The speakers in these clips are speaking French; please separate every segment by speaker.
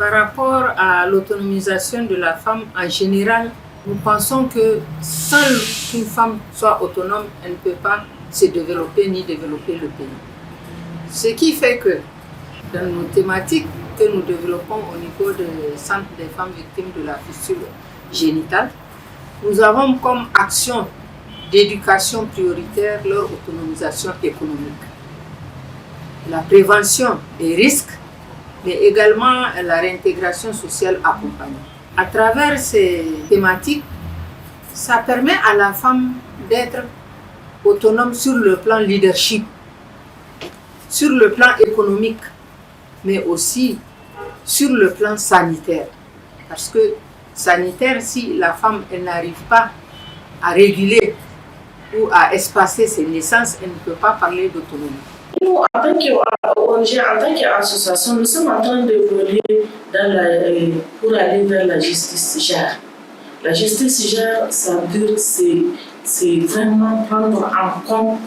Speaker 1: Par rapport à l'autonomisation de la femme en général, nous pensons que sans qu'une femme soit autonome, elle ne peut pas se développer ni développer le pays. Ce qui fait que dans nos thématiques que nous développons au niveau du Centre des femmes victimes de la fissure génitale, nous avons comme action d'éducation prioritaire leur autonomisation économique, la prévention des risques, mais également la réintégration sociale accompagnée. À travers ces thématiques, ça permet à la femme d'être autonome sur le plan leadership, sur le plan économique, mais aussi sur le plan sanitaire. Parce que sanitaire, si la femme elle n'arrive pas à réguler ou à espacer ses naissances, elle ne peut pas parler d'autonomie.
Speaker 2: Nous, en tant qu'ONG, en tant qu'association, nous sommes en train d'évoluer pour aller vers la justice genre. La justice genre, ça veut dire c'est vraiment prendre en compte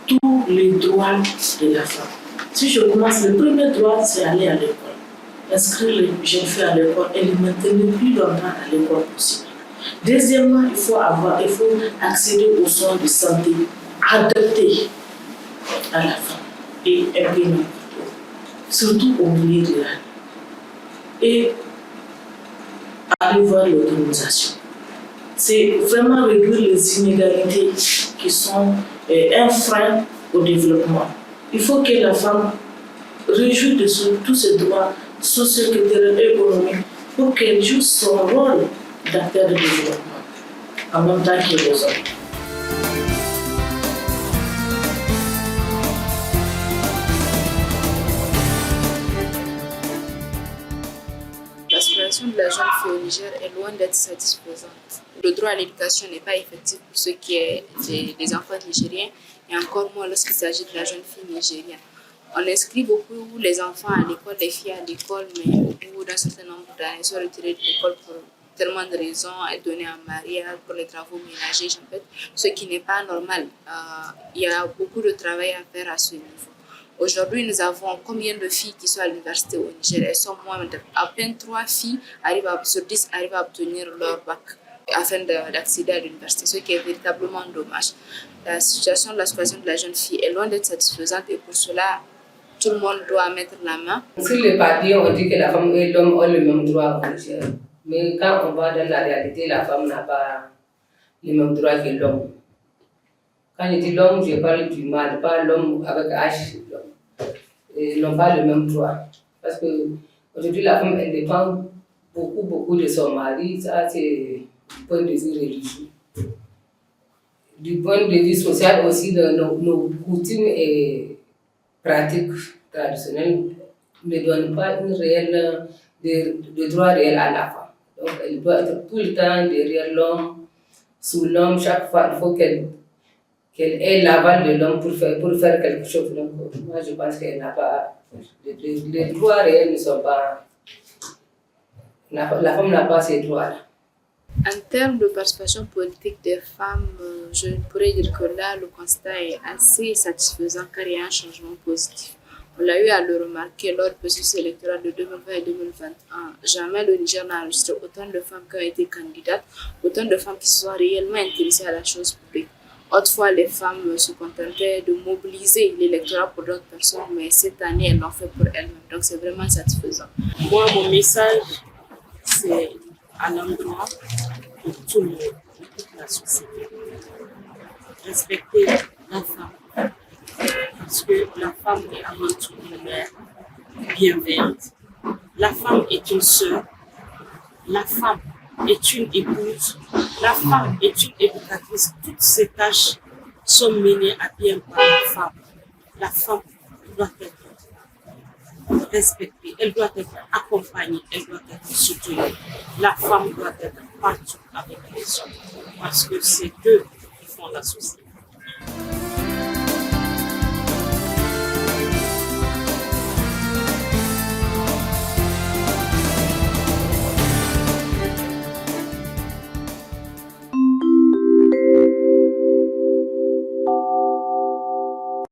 Speaker 2: tous les droits de la femme. Si je commence, le premier droit, c'est aller à l'école. Inscrire les jeunes filles à l'école et les maintenir plus longtemps à l'école possible. Deuxièmement, il faut accéder aux soins de santé adaptés à la femme et imprimés, surtout au milieu rural. Et aller voir l'autonomisation. C'est vraiment réduire les inégalités qui sont un frein au développement. Il faut que la femme réjouisse de tous ses droits socio-culturels et économiques pour qu'elle joue son rôle d'acteur de développement en même temps que les hommes.
Speaker 3: La situation de la jeune fille au Niger est loin d'être satisfaisante. Le droit à l'éducation n'est pas effectif pour ce qui est des enfants nigériens et encore moins lorsqu'il s'agit de la jeune fille nigérienne. On inscrit beaucoup les enfants à l'école, les filles à l'école, mais au bout d'un certain nombre d'années, elles sont retirées de l'école pour tellement de raisons, elles sont données en mariage pour les travaux ménagers, en fait, ce qui n'est pas normal. Il y a beaucoup de travail à faire à ce niveau. Aujourd'hui, nous avons combien de filles qui sont à l'université au Niger? Elles sont moins de à peine 3 filles sur 10 arrivent à obtenir leur bac afin d'accéder à l'université, ce qui est véritablement dommage. La situation de la jeune fille est loin d'être satisfaisante et pour cela, tout le monde doit mettre la main.
Speaker 4: Sur les papiers, on dit que la femme et l'homme ont le même droit au Niger. Mais quand on va dans la réalité, la femme n'a pas les mêmes droits que l'homme. Quand je dis l'homme, je parle du mâle, pas l'homme avec H. Ils n'ont pas le même droit. Parce qu'aujourd'hui, la femme, elle dépend beaucoup de son mari. Ça, c'est du point de vue religieux. Du point de vue social aussi, de nos coutumes et pratiques traditionnelles ne donnent pas de droit réel à la femme. Donc, elle doit être tout le temps derrière l'homme, sous l'homme. Chaque fois, il faut qu'elle ait l'aval de l'homme pour faire quelque chose. Donc, moi, je pense qu'elle n'a pas. Les droits réels ne sont pas. La femme n'a pas ces droits-là.
Speaker 3: En termes de participation politique des femmes, je pourrais dire que là, le constat est assez satisfaisant car il y a un changement positif. On l'a eu à le remarquer lors du processus électoral de 2020 et 2021. Jamais le Niger n'a enregistré autant de femmes qui ont été candidates, autant de femmes qui se sont réellement intéressées à la chose publique. Autrefois, les femmes se contentaient de mobiliser l'électorat pour d'autres personnes, mais cette année, elles l'ont fait pour elles-mêmes. Donc, c'est vraiment satisfaisant.
Speaker 2: Moi, mon message, c'est à l'endroit de tout le monde, de toute la société. Respecter la femme. Parce que la femme est avant tout une mère bienveillante. La femme est une sœur. La femme est une épouse. La femme est une éducatrice. Toutes ces tâches sont menées à bien par la femme. La femme doit être respectée, elle doit être accompagnée, elle doit être soutenue. La femme doit être partout avec les hommes parce que c'est eux qui font la société.